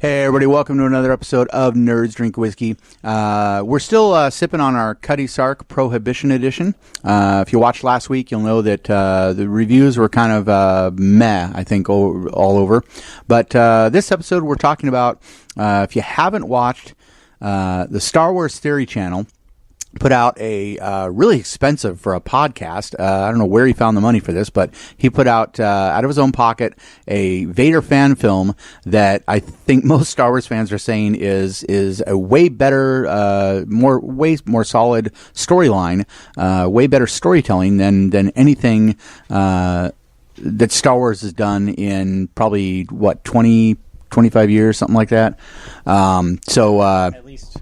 Hey everybody, welcome to another episode of Nerds Drink Whiskey. We're still sipping on our Cutty Sark Prohibition edition. If you watched last week, you'll know that the reviews were kind of meh, I think, all over. But this episode we're talking about, if you haven't watched, the Star Wars Theory channel put out a really expensive for a podcast. I don't know where he found the money for this, but he put out of his own pocket a Vader fan film that I think most Star Wars fans are saying is a way better, way more solid storyline, way better storytelling than anything that Star Wars has done in probably 25 years, something like that. At least.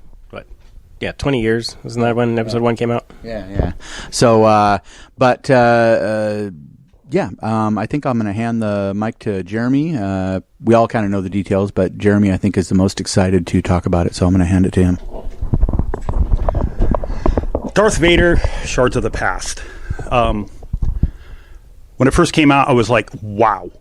Yeah, 20 years. Wasn't that when episode 1 came out? Yeah. So, I think I'm going to hand the mic to Jeremy. We all kind of know the details, but Jeremy, I think, is the most excited to talk about it, so I'm going to hand it to him. Darth Vader, Shards of the Past. When it first came out, I was like, wow.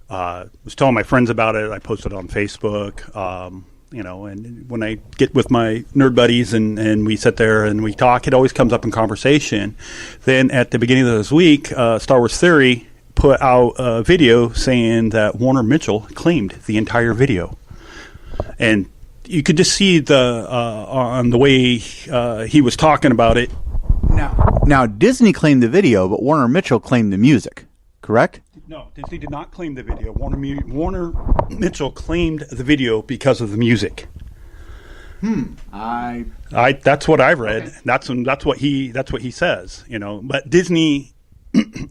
I was telling my friends about it. I posted it on Facebook. And when I get with my nerd buddies and we sit there and we talk, it always comes up in conversation. Then at the beginning of this week, Star Wars Theory put out a video saying that Warner Mitchell claimed the entire video. And you could just see on the way he was talking about it. Now, Disney claimed the video, but Warner Mitchell claimed the music, correct? No, Disney did not claim the video. Warner Mitchell claimed the video because of the music. That's what I've read. Okay. That's what he says. But Disney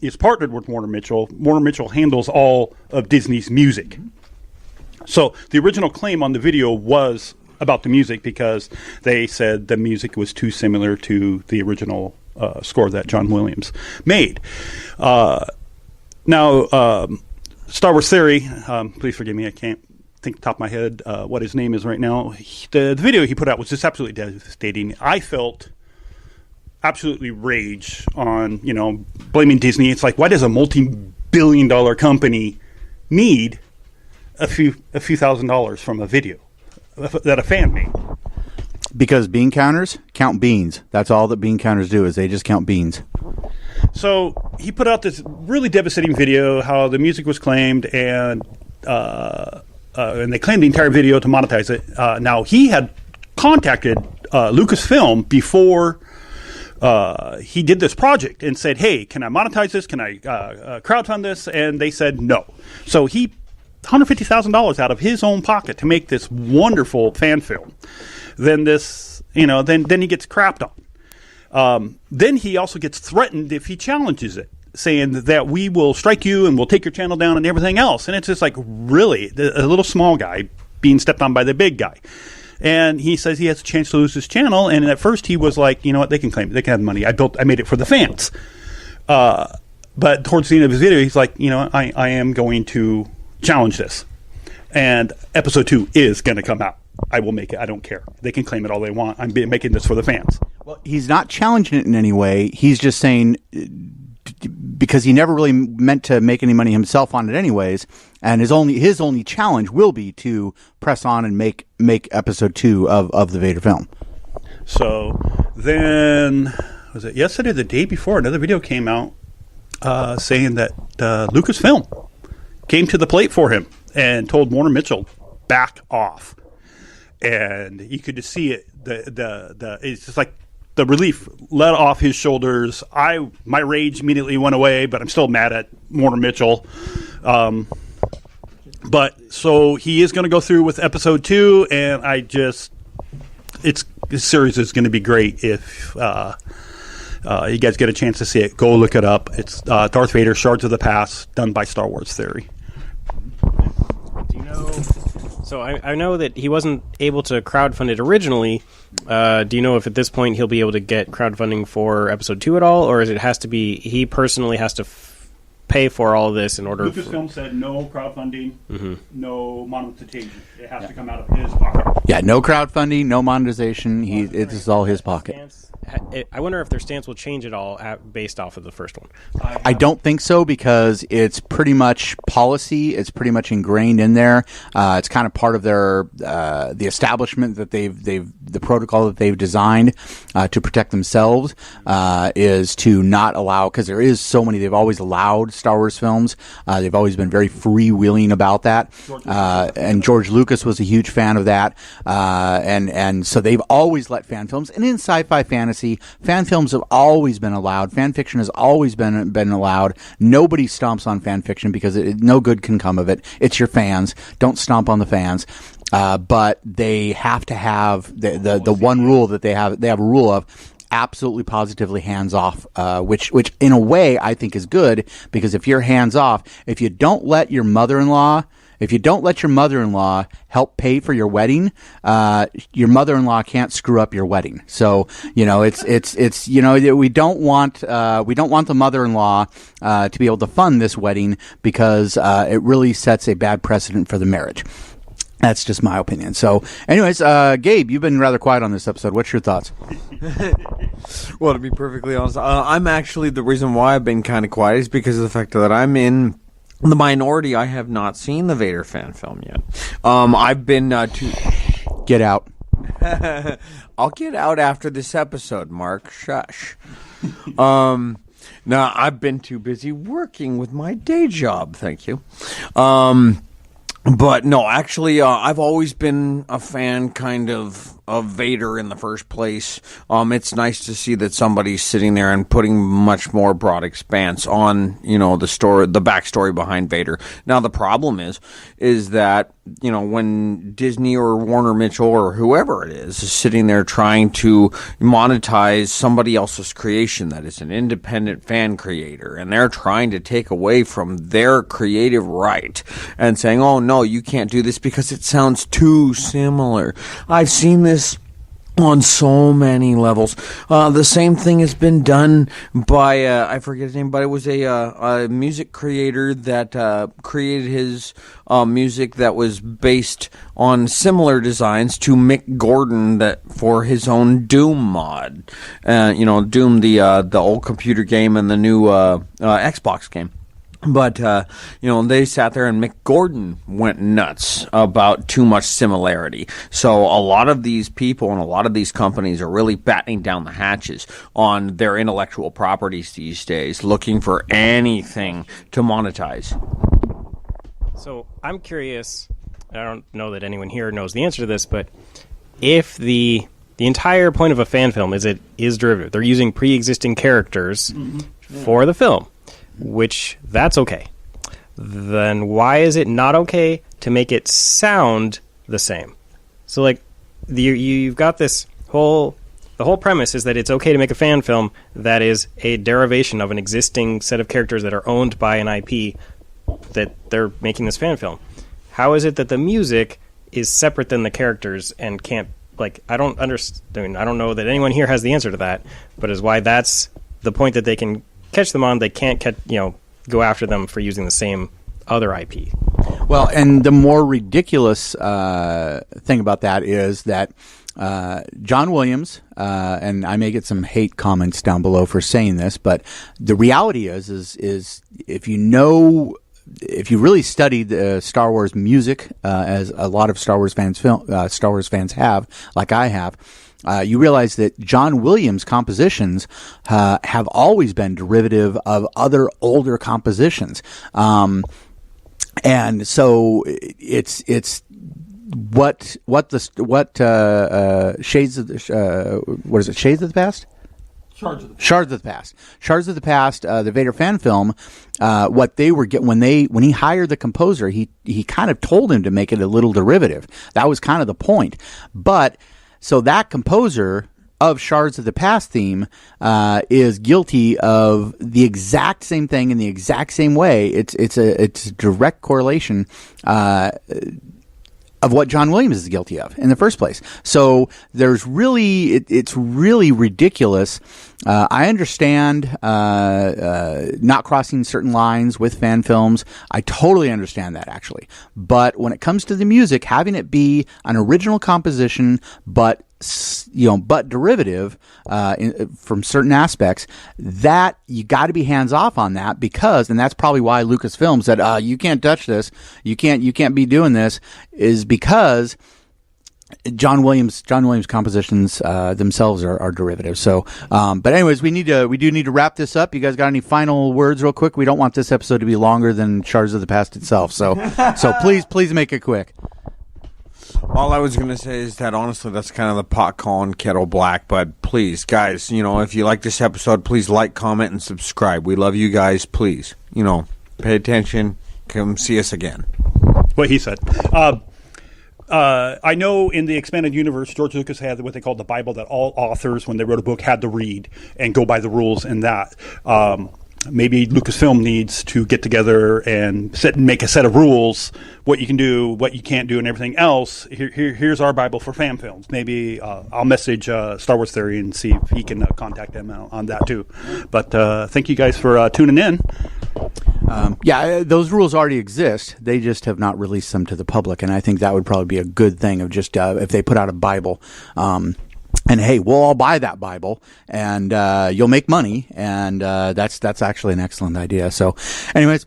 is partnered with Warner Mitchell. Warner Mitchell handles all of Disney's music. Mm-hmm. So the original claim on the video was about the music because they said the music was too similar to the original score that John Williams made. Now, Star Wars Theory, please forgive me, I can't think top of my head what his name is right now. The video he put out was just absolutely devastating. I felt absolutely rage on, blaming Disney. It's like, why does a multi-billion-dollar company need a few $1,000s from a video that a fan made? Because bean counters count beans. That's all that bean counters do, is they just count beans. So he put out this really devastating video, how the music was claimed, and they claimed the entire video to monetize it. Now, he had contacted Lucasfilm before he did this project and said, hey, can I monetize this? Can I crowdfund this? And they said no. So he $150,000 out of his own pocket to make this wonderful fan film. Then then he gets crapped on. Then he also gets threatened if he challenges it, saying that we will strike you and we'll take your channel down and everything else. And it's just like, really, a little small guy being stepped on by the big guy. And he says he has a chance to lose his channel. And at first he was like, you know what, they can claim it. They can have the money. I made it for the fans. But towards the end of his video, he's like, I am going to challenge this. And episode 2 is going to come out. I will make it. I don't care. They can claim it all they want. I'm making this for the fans. Well, he's not challenging it in any way. He's just saying, because he never really meant to make any money himself on it anyways, and his only challenge will be to press on and make episode 2 of the Vader film. So then, was it yesterday or the day before, another video came out saying that Lucasfilm came to the plate for him and told Warner Mitchell, back off. And you could just see it. It's just like the relief let off his shoulders. My rage immediately went away, but I'm still mad at Warner Mitchell. But so he is going to go through with episode 2, and this series is going to be great. If you guys get a chance to see it, go look it up. It's Darth Vader, Shards of the Past, done by Star Wars Theory. Do you know? So I know that he wasn't able to crowdfund it originally. Do you know if at this point he'll be able to get crowdfunding for episode 2 at all, or is it has to be he personally has to pay for all of this in order? Lucasfilm said no crowdfunding, no monetization. It has to come out of his pocket. Yeah, no crowdfunding, no monetization. This is all his pocket. I wonder if their stance will change at all based off of the first one. I don't think so, because it's pretty much policy. It's pretty much ingrained in there. It's kind of part of their the establishment that the protocol that they've designed to protect themselves is to not allow, because there is so many. They've always allowed Star Wars films. They've always been very freewheeling about that. And George Lucas was a huge fan of that. And so they've always let fan films. And in sci-fi fantasy, fan films have always been allowed. Fan fiction has always been allowed. Nobody stomps on fan fiction because no good can come of it. It's your fans. Don't stomp on the fans. But they have to have the one rule that they have. They have a rule of absolutely positively hands off, which in a way I think is good, because if you're hands off, if you don't let your mother-in-law help pay for your wedding, your mother-in-law can't screw up your wedding. So, it's we don't want the mother-in-law to be able to fund this wedding, because it really sets a bad precedent for the marriage. That's just my opinion. So, anyways, Gabe, you've been rather quiet on this episode. What's your thoughts? Well, to be perfectly honest, I'm actually, the reason why I've been kind of quiet is because of the fact that I'm in the minority. I have not seen the Vader fan film yet. I've been Get out. I'll get out after this episode, Mark. Shush. No, I've been too busy working with my day job. Thank you. But no, actually, I've always been a fan kind of Vader in the first place. It's nice to see that somebody's sitting there and putting much more broad expanse on, the story, the backstory behind Vader. Now, the problem is that, when Disney or Warner Mitchell or whoever it is sitting there trying to monetize somebody else's creation that is an independent fan creator, and they're trying to take away from their creative right and saying, oh, no, you can't do this because it sounds too similar. I've seen this on so many levels. The same thing has been done by, I forget his name, but it was a music creator that created his music that was based on similar designs to Mick Gordon for his own Doom mod. Doom, the old computer game and the new Xbox game. But, they sat there and Mick Gordon went nuts about too much similarity. So a lot of these people and a lot of these companies are really battening down the hatches on their intellectual properties these days, looking for anything to monetize. So I'm curious, I don't know that anyone here knows the answer to this, but if the entire point of a fan film is it is derivative, they're using pre-existing characters for the film, which that's okay, then why is it not okay to make it sound the same? So, like, you've got the whole premise is that it's okay to make a fan film that is a derivation of an existing set of characters that are owned by an IP that they're making this fan film. How is it that the music is separate than the characters and can't, I don't understand. I don't know that anyone here has the answer to that, but is why that's the point that they can catch them on, they can't go after them for using the same other IP. Well, and the more ridiculous thing about that is that John Williams, and I may get some hate comments down below for saying this, but the reality is if you really studied Star Wars music, as a lot of Star Wars fans have, like I have, you realize that John Williams' compositions have always been derivative of other older compositions, and so it's what Shades of the what is it? Shades of the Past? Shards of the Past. Shards of the Past. The Vader fan film. What they were when he hired the composer, he kind of told him to make it a little derivative. That was kind of the point, but. So that composer of Shards of the Past theme is guilty of the exact same thing in the exact same way. It's a direct correlation of what John Williams is guilty of in the first place. So there's really it's really ridiculous. I understand not crossing certain lines with fan films. I totally understand that, actually. But when it comes to the music, having it be an original composition, but but derivative from certain aspects, that you got to be hands off on that, because, and that's probably why Lucasfilm said, you can't touch this, you can't be doing this, is because John Williams compositions themselves are derivative. So, but anyways, we do need to wrap this up. You guys got any final words, real quick? We don't want this episode to be longer than Shards of the Past itself. So please make it quick. All I was going to say is that, honestly, that's kind of the pot calling kettle black. But please, guys, if you like this episode, please like, comment, and subscribe. We love you guys. Please, pay attention. Come see us again. What he said. I know in the expanded universe, George Lucas had what they called the Bible that all authors, when they wrote a book, had to read and go by the rules in that. Maybe Lucasfilm needs to get together and make a set of rules, what you can do, what you can't do, and everything else. Here's our Bible for fan films. Maybe I'll message Star Wars Theory and see if he can contact them on that too. But thank you guys for tuning in. Those rules already exist. They just have not released them to the public, and I think that would probably be a good thing of just if they put out a Bible. And hey, we'll all buy that Bible, and you'll make money, and that's actually an excellent idea. So, anyways,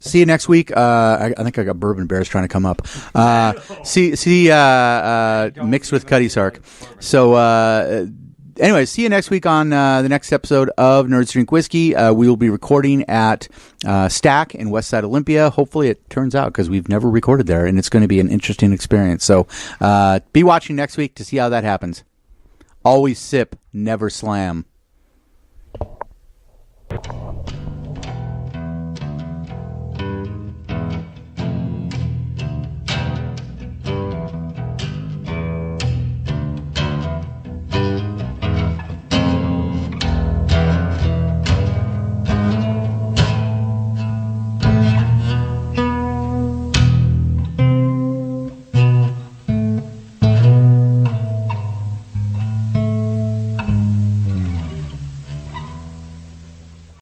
see you next week. I think I got Bourbon Bears trying to come up. See mixed with Cutty Sark. So, anyways, see you next week on the next episode of Nerds Drink Whiskey. We will be recording at Stack in Westside Olympia. Hopefully it turns out, because we've never recorded there, and it's going to be an interesting experience. So be watching next week to see how that happens. Always sip, never slam.